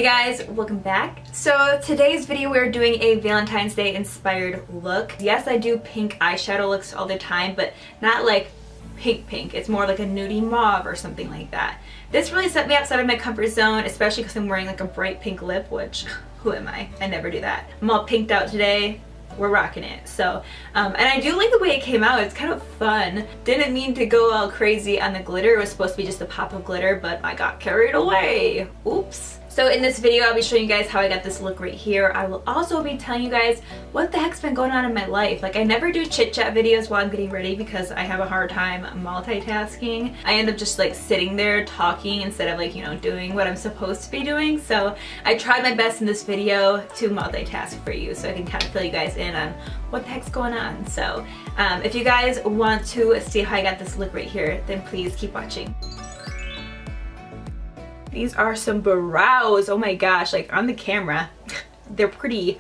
Hey guys, welcome back. So today's video we're doing a Valentine's Day inspired look. Yes, I do pink eyeshadow looks all the time, but not like pink. It's more like a nudie mauve or something like that. This really set me outside of my comfort zone, especially because I'm wearing like a bright pink lip, which who am I? I never do that. I'm all pinked out today. We're rocking it. So and I do like the way it came out. It's kind of fun. Didn't mean to go all crazy on the glitter. It was supposed to be just a pop of glitter, but I got carried away. Oops. So in this video I'll be showing you guys how I got this look right here. I will also be telling you guys what the heck's been going on in my life. Like, I never do chit chat videos while I'm getting ready because I have a hard time multitasking. I end up just like sitting there talking instead of like, you know, doing what I'm supposed to be doing. So I tried my best in this video to multitask for you so I can kind of fill you guys in on what the heck's going on. So if you guys want to see how I got this look right here, then please keep watching. These are some brows. Oh my gosh, like on the camera they're pretty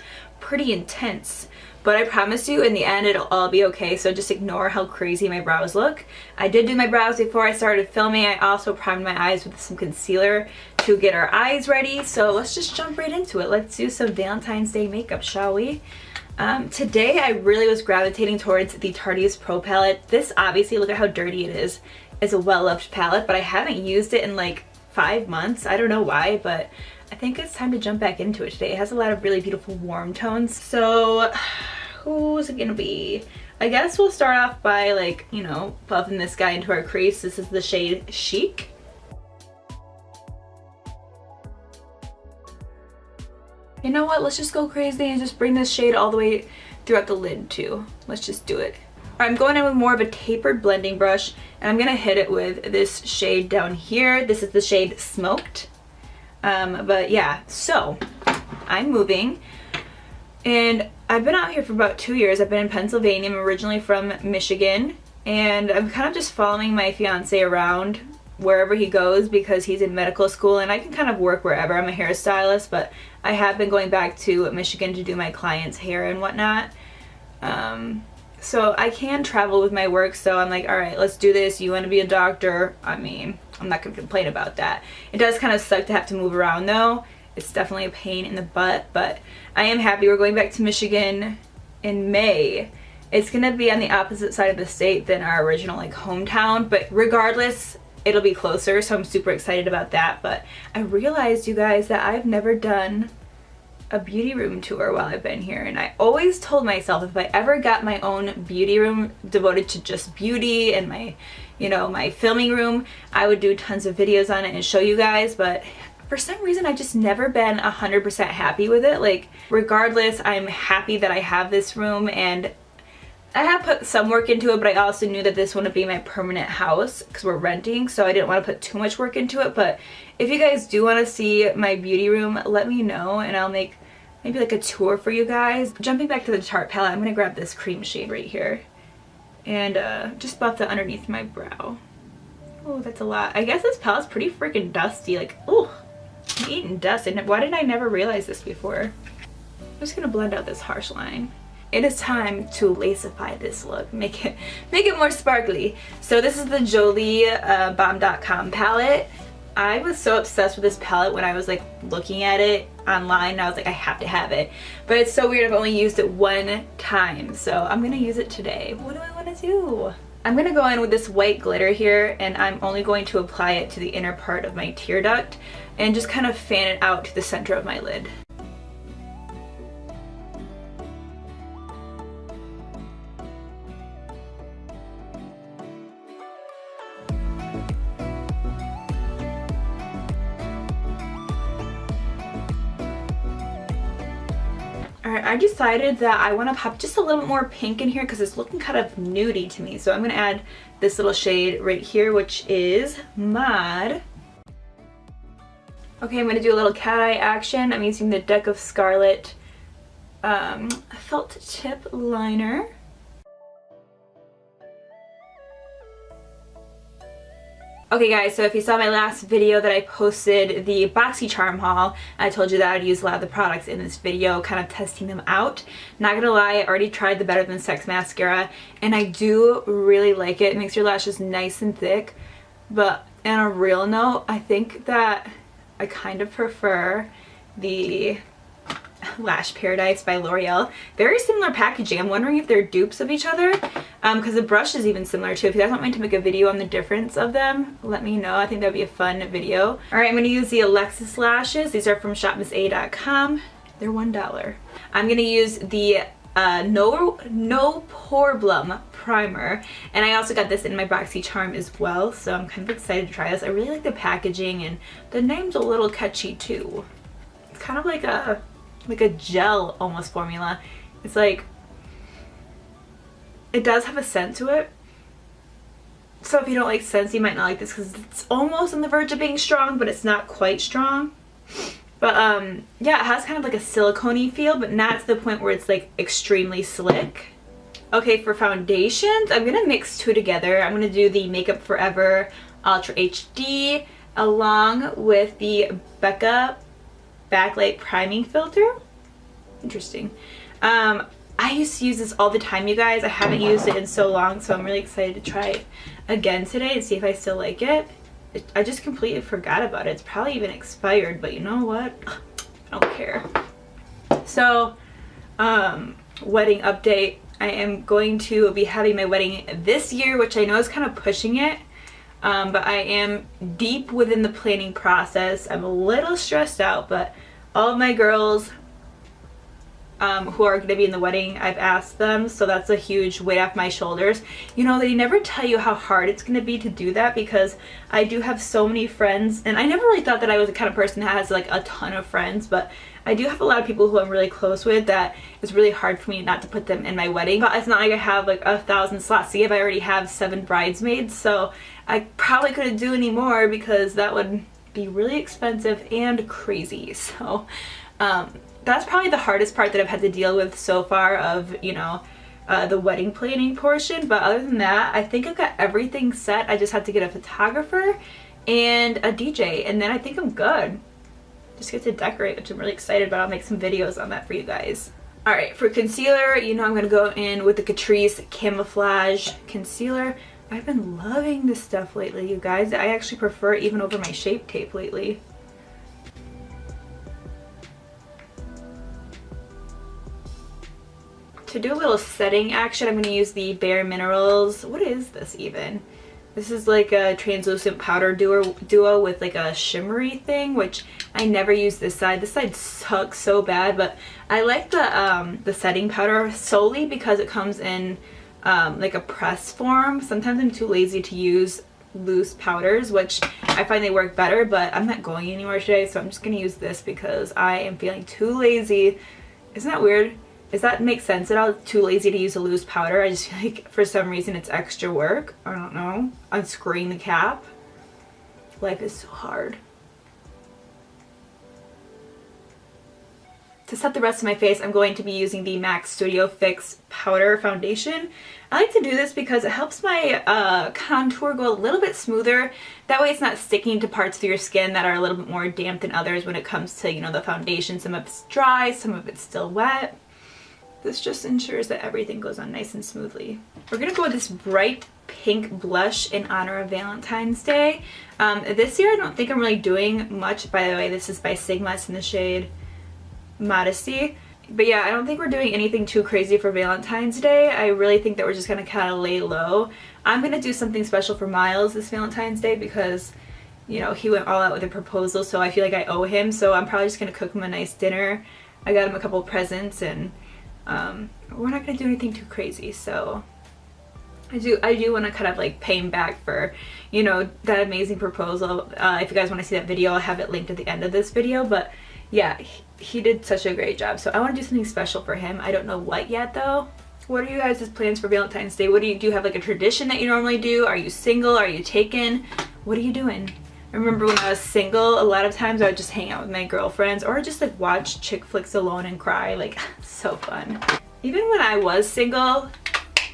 intense, but I promise you in the end it'll all be okay, so just ignore how crazy my brows look. I did do my brows before I started filming. I also primed my eyes with some concealer to get our eyes ready, so let's just jump right into it. Let's do some Valentine's Day makeup, shall we? Today I really was gravitating towards the Tarte's Pro palette. This obviously, look at how dirty it is. It's a well-loved palette, but I haven't used it in like 5 months. I don't know why, but I think it's time to jump back into it today. It has a lot of really beautiful warm tones. So who's it gonna be? I guess we'll start off by, like, you know, buffing this guy into our crease. This is the shade Chic. You know what? Let's just go crazy and just bring this shade all the way throughout the lid too. Let's just do it. I'm going in with more of a tapered blending brush, and I'm gonna hit it with this shade down here. This is the shade Smoked. But yeah, so I'm moving, and I've been out here for about 2 years. I've been in Pennsylvania. I'm originally from Michigan, and I'm kind of just following my fiance around wherever he goes because he's in medical school, and I can kind of work wherever. I'm a hairstylist, but I have been going back to Michigan to do my clients' hair and whatnot. So I can travel with my work, so I'm like, all right, let's do this. You want to be a doctor? I mean, I'm not going to complain about that. It does kind of suck to have to move around though. It's definitely a pain in the butt, but I am happy. We're going back to Michigan in May. It's going to be on the opposite side of the state than our original like hometown, but regardless, it'll be closer, so I'm super excited about that. But I realized, you guys, that I've never done a beauty room tour while I've been here, and I always told myself if I ever got my own beauty room devoted to just beauty and my, you know, my filming room, I would do tons of videos on it and show you guys. But for some reason I've just never been 100% happy with it. Like, regardless, I'm happy that I have this room, and I have put some work into it, but I also knew that this wouldn't be my permanent house because we're renting, so I didn't want to put too much work into it. But if you guys do want to see my beauty room, let me know and I'll make maybe like a tour for you guys. Jumping back to the Tarte palette, I'm going to grab this cream shade right here and just buff that underneath my brow. Oh, that's a lot. I guess this palette's pretty freaking dusty. Like, oh, I'm eating dust. And why didn't I never realize this before? I'm just going to blend out this harsh line. It is time to laceify this look, make it more sparkly. So this is the Jolie Bomb.com palette. I was so obsessed with this palette when I was like looking at it online, and I was like, I have to have it. But it's so weird, I've only used it one time, so I'm gonna use it today. What do I want to do? I'm gonna go in with this white glitter here, and I'm only going to apply it to the inner part of my tear duct and just kind of fan it out to the center of my lid. Alright, I decided that I want to pop just a little bit more pink in here because it's looking kind of nudie to me. So I'm going to add this little shade right here, which is Mod. Okay, I'm going to do a little cat eye action. I'm using the deck of Scarlet felt tip liner. Okay guys, so if you saw my last video that I posted, the BoxyCharm haul, I told you that I'd use a lot of the products in this video, kind of testing them out. Not gonna lie, I already tried the Better Than Sex mascara, and I do really like it. It makes your lashes nice and thick, but on a real note, I think that I kind of prefer the Lash Paradise by L'Oreal. Very similar packaging. I'm wondering if they're dupes of each other, because the brush is even similar too. If you guys want me to make a video on the difference of them, let me know. I think that would be a fun video. Alright, I'm going to use the Alexis lashes. These are from shopmissa.com. They're $1. I'm going to use the No Problem primer, and I also got this in my BoxyCharm as well, so I'm kind of excited to try this. I really like the packaging, and the name's a little catchy too. It's kind of like a gel almost formula. It's like, it does have a scent to it, so if you don't like scents you might not like this, because it's almost on the verge of being strong but it's not quite strong. But yeah, it has kind of like a silicone-y feel, but not to the point where it's like extremely slick. Okay, for foundations, I'm gonna mix two together. I'm gonna do the Makeup Forever Ultra HD along with the Becca Backlight Priming Filter. Interesting. I used to use this all the time, you guys. I haven't used it in so long, so I'm really excited to try it again today and see if I still like it. I just completely forgot about it. It's probably even expired, but you know what? I don't care. So, wedding update. I am going to be having my wedding this year, which I know is kind of pushing it. But I am deep within the planning process. I'm a little stressed out, but all of my girls who are going to be in the wedding, I've asked them, so that's a huge weight off my shoulders. You know, they never tell you how hard it's going to be to do that, because I do have so many friends, and I never really thought that I was the kind of person that has like a ton of friends, but I do have a lot of people who I'm really close with that it's really hard for me not to put them in my wedding. But it's not like I have like 1,000 slots. See, if I already have 7 bridesmaids, so I probably couldn't do any more because that would be really expensive and crazy. So that's probably the hardest part that I've had to deal with so far of, you know, the wedding planning portion. But other than that, I think I've got everything set. I just have to get a photographer and a DJ, and then I think I'm good. Just get to decorate, which I'm really excited about. I'll make some videos on that for you guys. Alright, for concealer, you know I'm going to go in with the Catrice Camouflage Concealer. I've been loving this stuff lately, you guys. I actually prefer it even over my Shape Tape lately. To do a little setting action, I'm going to use the Bare Minerals. What is this even? This is like a translucent powder duo with like a shimmery thing, which I never use this side. This side sucks so bad, but I like the setting powder solely because it comes in like a press form. Sometimes I'm too lazy to use loose powders, which I find they work better, but I'm not going anywhere today, so I'm just going to use this because I am feeling too lazy. Isn't that weird? Does that make sense at all? Too lazy to use a loose powder? I just feel like for some reason it's extra work. I don't know. Unscrewing the cap. Life is so hard. To set the rest of my face, I'm going to be using the MAC Studio Fix Powder Foundation. I like to do this because it helps my contour go a little bit smoother. That way it's not sticking to parts of your skin that are a little bit more damp than others when it comes to, you know, the foundation. Some of it's dry, some of it's still wet. This just ensures that everything goes on nice and smoothly. We're going to go with this bright pink blush in honor of Valentine's Day. This year I don't think I'm really doing much. By the way, this is by Sigma. It's in the shade Modesty. But yeah, I don't think we're doing anything too crazy for Valentine's Day. I really think that we're just going to kind of lay low. I'm going to do something special for Miles this Valentine's Day because, you know, he went all out with a proposal, so I feel like I owe him. So I'm probably just going to cook him a nice dinner. I got him a couple presents, and we're not going to do anything too crazy. So I do want to kind of like pay him back for, you know, that amazing proposal. If you guys want to see that video, I'll have it linked at the end of this video. But yeah, he did such a great job. So I want to do something special for him. I don't know what yet though. What are you guys' plans for Valentine's Day? What do you have like a tradition that you normally do? Are you single? Are you taken? What are you doing? I remember when I was single, a lot of times I would just hang out with my girlfriends or just like watch chick flicks alone and cry. Like, so fun. Even when I was single,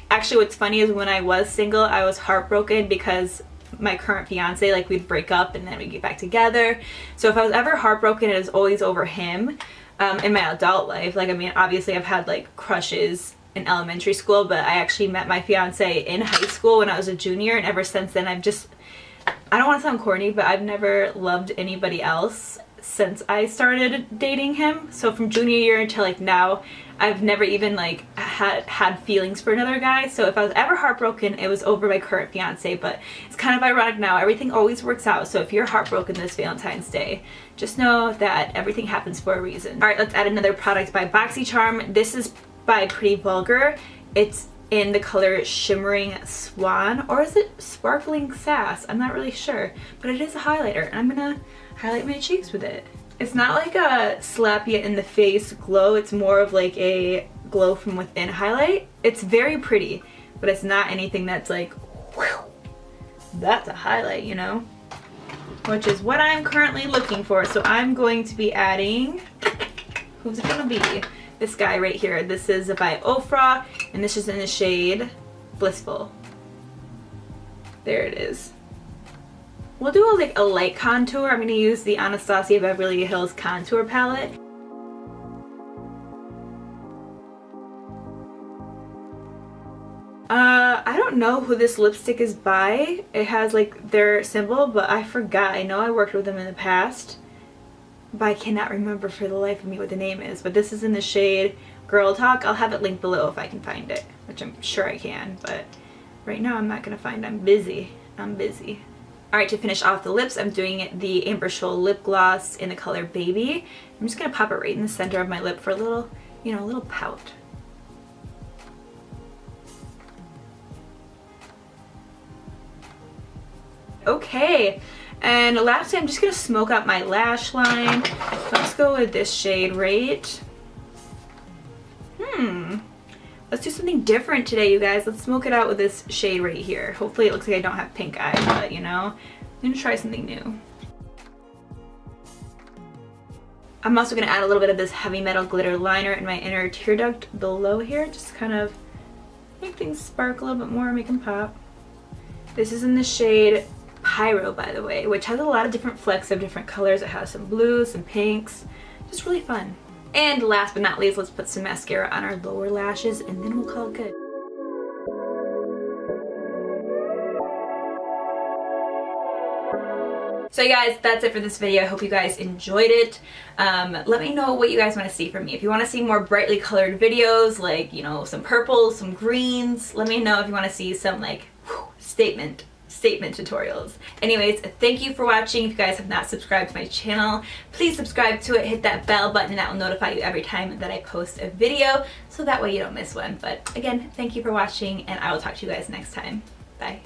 actually what's funny is when I was single, I was heartbroken because my current fiance, like, we'd break up and then we'd get back together. So if I was ever heartbroken, it was always over him. In my adult life, like, I mean, obviously I've had like crushes in elementary school, but I actually met my fiance in high school when I was a junior, and ever since then I've just, I don't want to sound corny, but I've never loved anybody else since I started dating him. So from junior year until like now, I've never even like had feelings for another guy. So if I was ever heartbroken, it was over my current fiance. But it's kind of ironic now. Everything always works out. So if you're heartbroken this Valentine's Day, just know that everything happens for a reason. All right, let's add another product by BoxyCharm. This is by Pretty Vulgar. It's in the color Shimmering Swan, or is it Sparkling Sass? I'm not really sure, but it is a highlighter, and I'm gonna highlight my cheeks with it. It's not like a slap you in the face glow, it's more of like a glow from within highlight. It's very pretty, but it's not anything that's like, whew, that's a highlight, you know? Which is what I'm currently looking for. So I'm going to be adding, who's it gonna be? This guy right here. This is by Offra, and this is in the shade Blissful. There it is. We'll do like a light contour. I'm going to use the Anastasia Beverly Hills contour palette. I don't know who this lipstick is by. It has like their symbol, but I forgot. I know I worked with them in the past, but I cannot remember for the life of me what the name is. But this is in the shade Girl Talk. I'll have it linked below if I can find it, which I'm sure I can, but right now I'm not gonna find it. I'm busy. Alright, to finish off the lips, I'm doing the Amber Shoal lip gloss in the color Baby. I'm just gonna pop it right in the center of my lip for a little, you know, a little pout. Okay, and lastly, I'm just gonna smoke out my lash line. Let's go with this shade right. Let's do something different today, you guys. Let's smoke it out with this shade right here. Hopefully it looks like I don't have pink eye, but you know, I'm gonna try something new. I'm also gonna add a little bit of this Heavy Metal glitter liner in my inner tear duct below here, just kind of make things sparkle a little bit more, make them pop. This is in the shade Pyro, by the way, which has a lot of different flecks of different colors. It has some blues, some pinks, just really fun. And last but not least, let's put some mascara on our lower lashes, and then we'll call it good. So you guys, that's it for this video. I hope you guys enjoyed it. Let me know what you guys want to see from me. If you want to see more brightly colored videos, like, you know, some purples, some greens, let me know if you want to see some like statement tutorials. Anyways, thank you for watching. If you guys have not subscribed to my channel, please subscribe to it. Hit that bell button and that will notify you every time that I post a video, so that way you don't miss one. But again, thank you for watching, and I will talk to you guys next time. Bye.